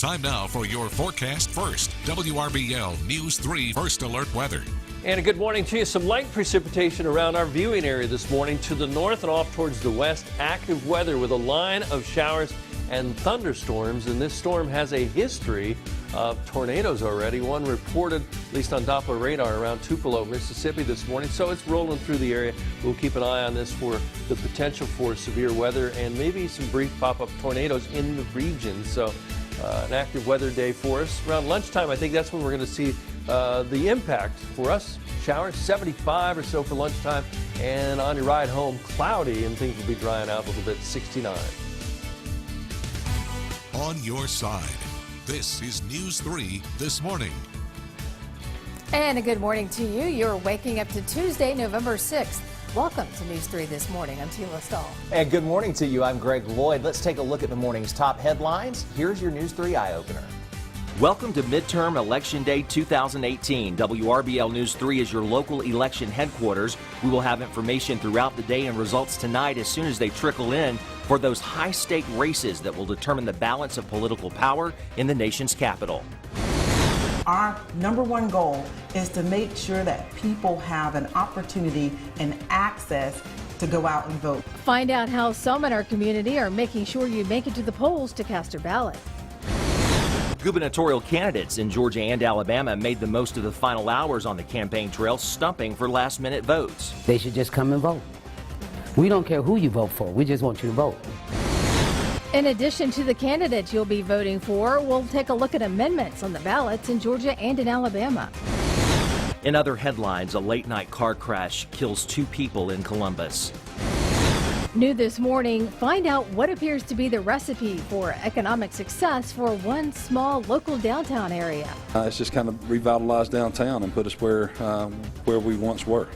Time now for your forecast first. WRBL News 3 First Alert Weather. And a good morning to you. Some light precipitation around our viewing area this morning to the north and off towards the west. Active weather with a line of showers and thunderstorms. And this storm has a history of tornadoes already. One reported, at least on Doppler radar, around Tupelo, Mississippi this morning. So it's rolling through the area. We'll keep an eye on this for the potential for severe weather and maybe some brief pop-up tornadoes in the region. So an active weather day for us. Around lunchtime, I think that's when we're going to see the impact for us. Showers, 75 or so for lunchtime, and on your ride home, cloudy, and things will be drying out a little bit, 69. On your side, this is News 3 This Morning. And a good morning to you. You're waking up to Tuesday, November 6th. Welcome to News 3 This Morning. I'm Tila Stahl. And good morning to you. I'm Greg Loyd. Let's take a look at the morning's top headlines. Here's your News 3 eye-opener. Welcome to Midterm Election Day 2018. WRBL News 3 is your local election headquarters. We will have information throughout the day and results tonight as soon as they trickle in for those high-stake races that will determine the balance of political power in the nation's capital. Our number one goal is to make sure that people have an opportunity and access to go out and vote. Find out how some in our community are making sure you make it to the polls to cast your ballot. Gubernatorial candidates in Georgia and Alabama made the most of the final hours on the campaign trail, stumping for last-minute votes. They should just come and vote. We don't care who you vote for. We just want you to vote. In addition to the candidates you'll be voting for, we'll take a look at amendments on the ballots in Georgia and in Alabama. In other headlines, a late-night car crash kills 2 people in Columbus. New this morning, find out what appears to be the recipe for economic success for one small local downtown area. It's just kind of revitalized downtown and put us where we once were.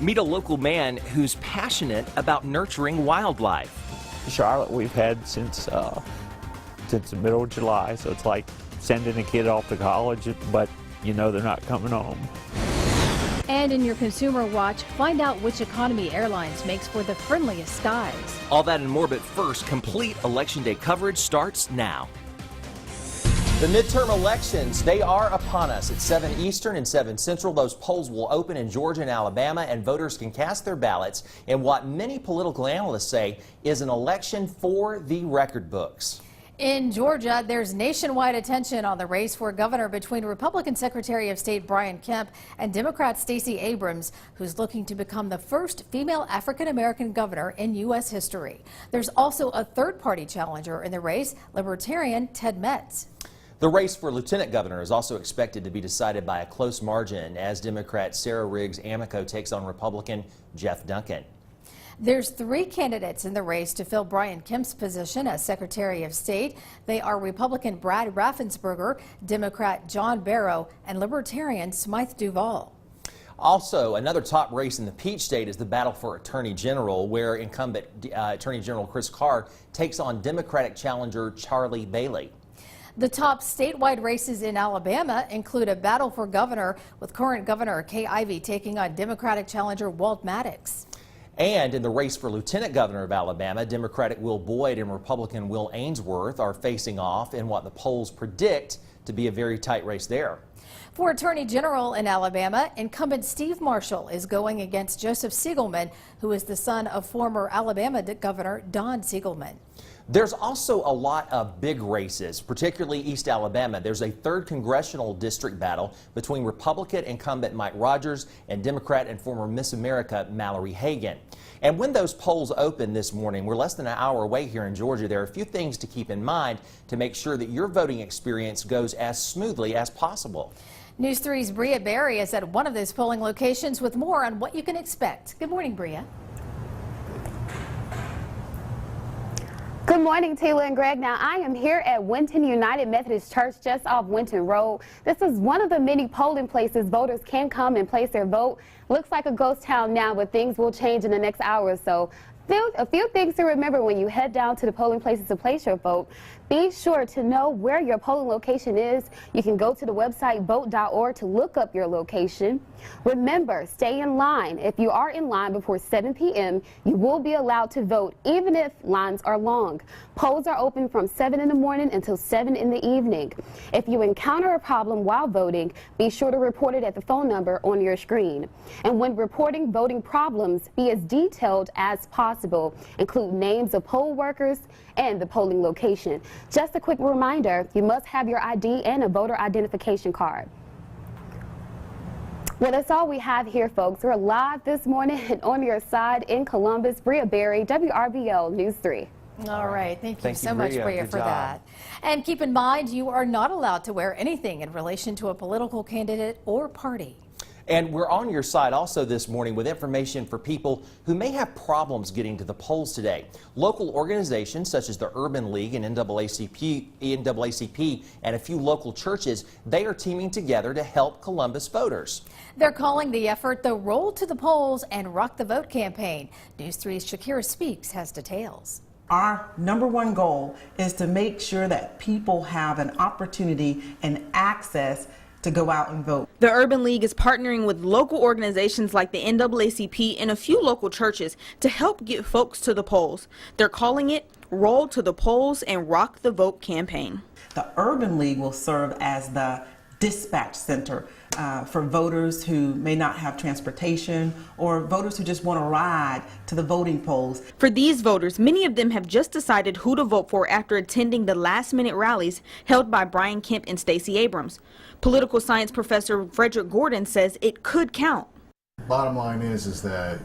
Meet a local man who's passionate about nurturing wildlife. Charlotte we've had since the middle of July, so it's like sending a kid off to college, but you know they're not coming home. And in your Consumer Watch, find out which economy airlines makes for the friendliest skies. All that and more, but first, complete Election Day coverage starts now. The midterm elections, they are upon us. At 7 Eastern and 7 Central, those polls will open in Georgia and Alabama, and voters can cast their ballots in what many political analysts say is an election for the record books. In Georgia, there's nationwide attention on the race for governor between Republican Secretary of State Brian Kemp and Democrat Stacey Abrams, who's looking to become the first female African-American governor in U.S. history. There's also a third-party challenger in the race, Libertarian Ted Metz. The race for lieutenant governor is also expected to be decided by a close margin as Democrat Sarah Riggs Amico takes on Republican Jeff Duncan. There's 3 candidates in the race to fill Brian Kemp's position as Secretary of State. They are Republican Brad Raffensperger, Democrat John Barrow, and Libertarian Smythe Duval. Also, another top race in the Peach State is the battle for Attorney General, where incumbent Attorney General Chris Carr takes on Democratic challenger Charlie Bailey. The top statewide races in Alabama include a battle for governor, with current Governor Kay Ivey taking on Democratic challenger Walt Maddox. And in the race for lieutenant governor of Alabama, Democratic Will Boyd and Republican Will Ainsworth are facing off in what the polls predict to be a very tight race there. For Attorney General in Alabama, incumbent Steve Marshall is going against Joseph Siegelman, who is the son of former Alabama Governor Don Siegelman. There's also a lot of big races, particularly East Alabama. There's a 3rd congressional district battle between Republican incumbent Mike Rogers and Democrat and former Miss America Mallory Hagan. And when those polls open this morning, we're less than an hour away here in Georgia. There are a few things to keep in mind to make sure that your voting experience goes as smoothly as possible. News 3's Bria Berry is at one of those polling locations with more on what you can expect. Good morning, Bria. Good morning, Taylor and Greg. Now, I am here at Winton United Methodist Church just off Winton Road. This is one of the many polling places voters can come and place their vote. Looks like a ghost town now, but things will change in the next hour or so. A few things to remember when you head down to the polling places to place your vote. Be sure to know where your polling location is. You can go to the website vote.org to look up your location. Remember, stay in line. If you are in line before 7 p.m., you will be allowed to vote even if lines are long. Polls are open from 7 in the morning until 7 in the evening. If you encounter a problem while voting, be sure to report it at the phone number on your screen. And when reporting voting problems, be as detailed as possible. Include names of poll workers and the polling location. Just a quick reminder, you must have your ID and a voter identification card. Well, that's all we have here, folks. We're live this morning and on your side in Columbus. Bria Berry, WRBL News 3. All right. Thank you so much, Bria. Bria, Good for job. that. And keep in mind, you are not allowed to wear anything in relation to a political candidate or party. And we're on your side also this morning with information for people who may have problems getting to the polls today. Local organizations such as the Urban League and NAACP and a few local churches, they are teaming together to help Columbus voters. They're calling the effort the Roll to the Polls and Rock the Vote campaign. News 3's Shakira Speaks has details. Our #1 goal is to make sure that people have an opportunity and access to go out and vote. The Urban League is partnering with local organizations like the NAACP and a few local churches to help get folks to the polls. They're calling it Roll to the Polls and Rock the Vote campaign. The Urban League will serve as the dispatch center for voters who may not have transportation or voters who just want to ride to the voting polls. For these voters, many of them have just decided who to vote for after attending the last-minute rallies held by Brian Kemp and Stacey Abrams. Political science professor Frederick Gordon says it could count. Bottom line is that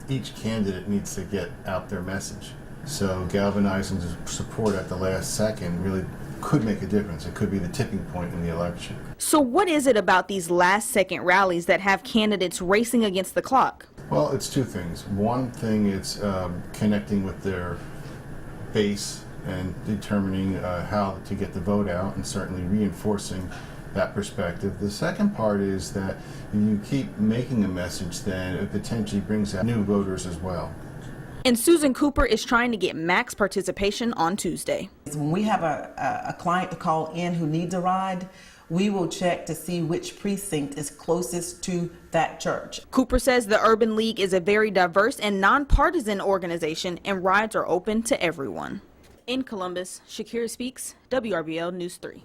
each candidate needs to get out their message. So galvanizing support at the last second really could make a difference. It could be the tipping point in the election. So what is it about these last-second rallies that have candidates racing against the clock? Well, it's two things. One thing, it's connecting with their base and determining how to get the vote out and certainly reinforcing that perspective. The second part is that you keep making a message, then it potentially brings out new voters as well. And Susan Cooper is trying to get max participation on Tuesday. When we have a client to call in who needs a ride, we will check to see which precinct is closest to that church. Cooper says the Urban League is a very diverse and nonpartisan organization and rides are open to everyone. In Columbus, Shakira Speaks, WRBL News 3.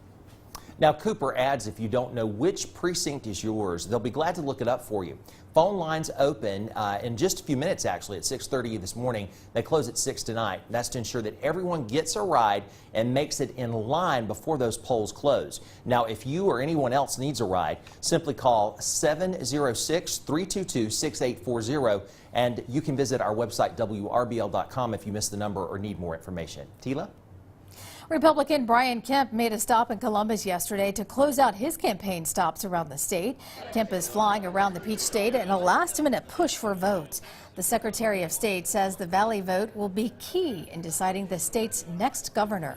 Now, Cooper adds if you don't know which precinct is yours, they'll be glad to look it up for you. Phone lines open in just a few minutes, actually, at 6:30 this morning. They close at 6 tonight. That's to ensure that everyone gets a ride and makes it in line before those polls close. Now, if you or anyone else needs a ride, simply call 706-322-6840, and you can visit our website, WRBL.com, if you missed the number or need more information. Tila? Republican Brian Kemp made a stop in Columbus yesterday to close out his campaign stops around the state. Kemp is flying around the Peach State in a last-minute push for votes. The Secretary of State says the Valley vote will be key in deciding the state's next governor.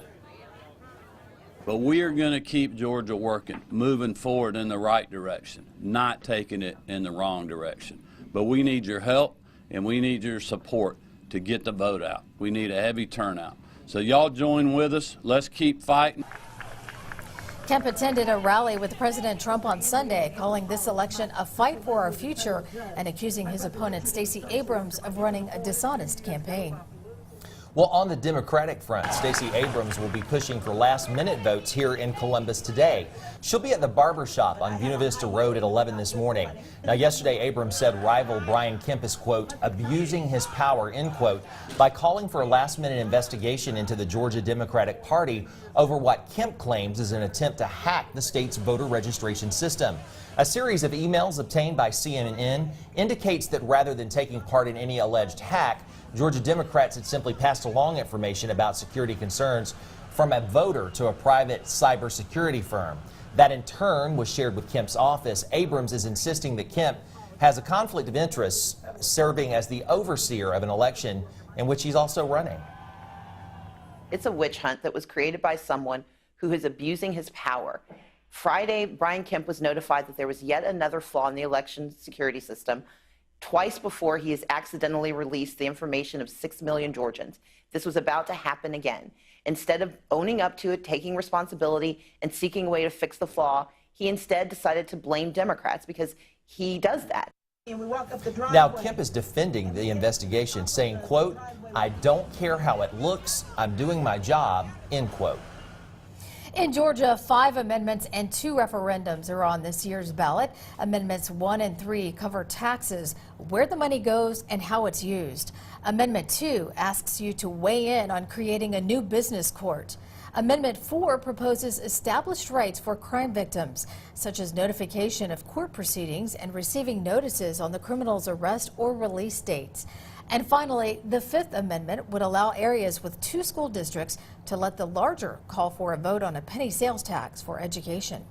But we are going to keep Georgia working, moving forward in the right direction, not taking it in the wrong direction. But we need your help and we need your support to get the vote out. We need a heavy turnout. So y'all join with us. Let's keep fighting. Kemp attended a rally with President Trump on Sunday, calling this election a fight for our future and accusing his opponent Stacey Abrams of running a dishonest campaign. Well, on the Democratic front, Stacey Abrams will be pushing for last-minute votes here in Columbus today. She'll be at the barber shop on Buena Vista Road at 11 this morning. Now, yesterday, Abrams said rival Brian Kemp is, quote, abusing his power, end quote, by calling for a last-minute investigation into the Georgia Democratic Party over what Kemp claims is an attempt to hack the state's voter registration system. A series of emails obtained by CNN indicates that rather than taking part in any alleged hack, Georgia Democrats had simply passed along information about security concerns from a voter to a private cybersecurity firm. That in turn was shared with Kemp's office. Abrams is insisting that Kemp has a conflict of interest serving as the overseer of an election in which he's also running. It's a witch hunt that was created by someone who is abusing his power. Friday, Brian Kemp was notified that there was yet another flaw in the election security system. Twice before, he has accidentally released the information of 6 million Georgians. This was about to happen again. Instead of owning up to it, taking responsibility, and seeking a way to fix the flaw, he instead decided to blame Democrats because he does that. Now, Kemp is defending the investigation, saying, quote, "I don't care how it looks. I'm doing my job," end quote. In Georgia, 5 amendments and 2 referendums are on this year's ballot. Amendments 1 and 3 cover taxes, where the money goes, and how it's used. Amendment 2 asks you to weigh in on creating a new business court. Amendment 4 proposes established rights for crime victims, such as notification of court proceedings and receiving notices on the criminal's arrest or release dates. And finally, the 5th Amendment would allow areas with 2 school districts to let the larger call for a vote on a penny sales tax for education.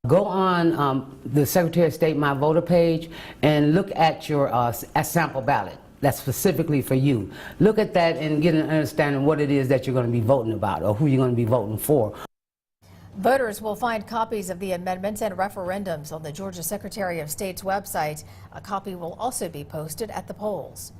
Go on the Secretary of State My Voter page and look at your a sample ballot. That's specifically for you. Look at that and get an understanding of what it is that you're going to be voting about or who you're going to be voting for. Voters will find copies of the amendments and referendums on the Georgia Secretary of State's website. A copy will also be posted at the polls.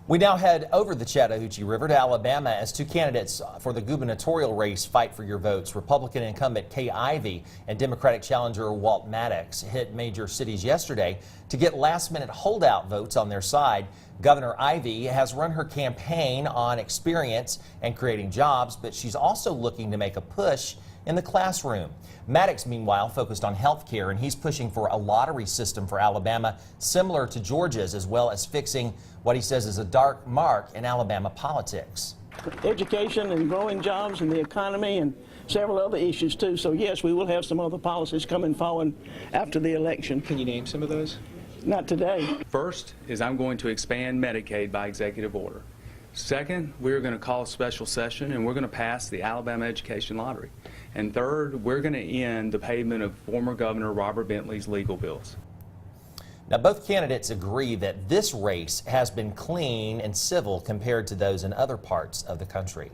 We now head over the Chattahoochee River to Alabama as 2 candidates for the gubernatorial race fight for your votes. Republican incumbent Kay Ivey and Democratic challenger Walt Maddox hit major cities yesterday to get last-minute holdout votes on their side. Governor Ivey has run her campaign on experience and creating jobs, but she's also looking to make a push in the classroom. Maddox, meanwhile, focused on health care, and he's pushing for a lottery system for Alabama similar to Georgia's, as well as fixing what he says is a dark mark in Alabama politics. Education and growing jobs and the economy and several other issues too. So yes, we will have some other policies coming forward after the election. Can you name some of those? Not today. First is I'm going to expand Medicaid by executive order. Second, we're going to call a special session and we're going to pass the Alabama Education Lottery. And third, we're going to end the payment of former Governor Robert Bentley's legal bills. Now, both candidates agree that this race has been clean and civil compared to those in other parts of the country.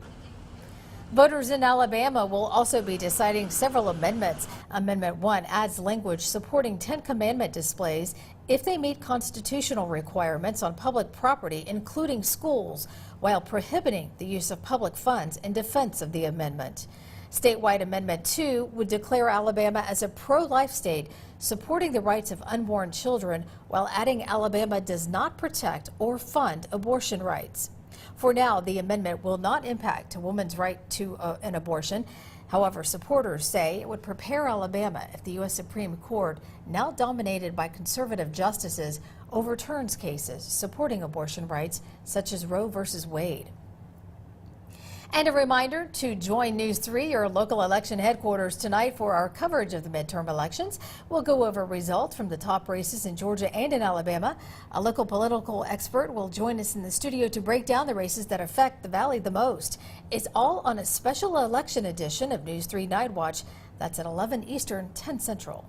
Voters in Alabama will also be deciding several amendments. Amendment 1 adds language supporting 10 Commandment displays if they meet constitutional requirements on public property, including schools, while prohibiting the use of public funds in defense of the amendment. Statewide Amendment 2 would declare Alabama as a pro-life state, supporting the rights of unborn children, while adding Alabama does not protect or fund abortion rights. For now, the amendment will not impact a woman's right to an abortion. However, supporters say it would prepare Alabama if the U.S. Supreme Court, now dominated by conservative justices, overturns cases supporting abortion rights such as Roe v. Wade. And a reminder to join News 3, your local election headquarters, tonight for our coverage of the midterm elections. We'll go over results from the top races in Georgia and in Alabama. A local political expert will join us in the studio to break down the races that affect the Valley the most. It's all on a special election edition of News 3 Night Watch. That's at 11 Eastern, 10 Central.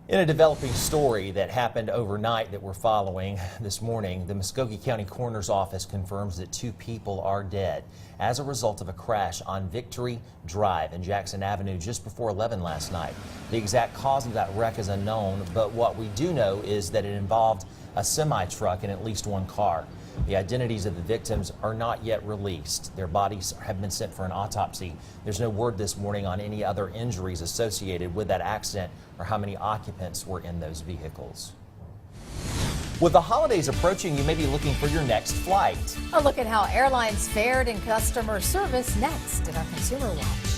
In a developing story that happened overnight that we're following this morning, the Muskogee County Coroner's Office confirms that 2 people are dead as a result of a crash on Victory Drive and Jackson Avenue just before 11 last night. The exact cause of that wreck is unknown, but what we do know is that it involved a semi-truck and at least 1 car. The identities of the victims are not yet released. Their bodies have been sent for an autopsy. There's no word this morning on any other injuries associated with that accident or how many occupants were in those vehicles. With the holidays approaching, you may be looking for your next flight. A look at how airlines fared in customer service next in our Consumer Watch.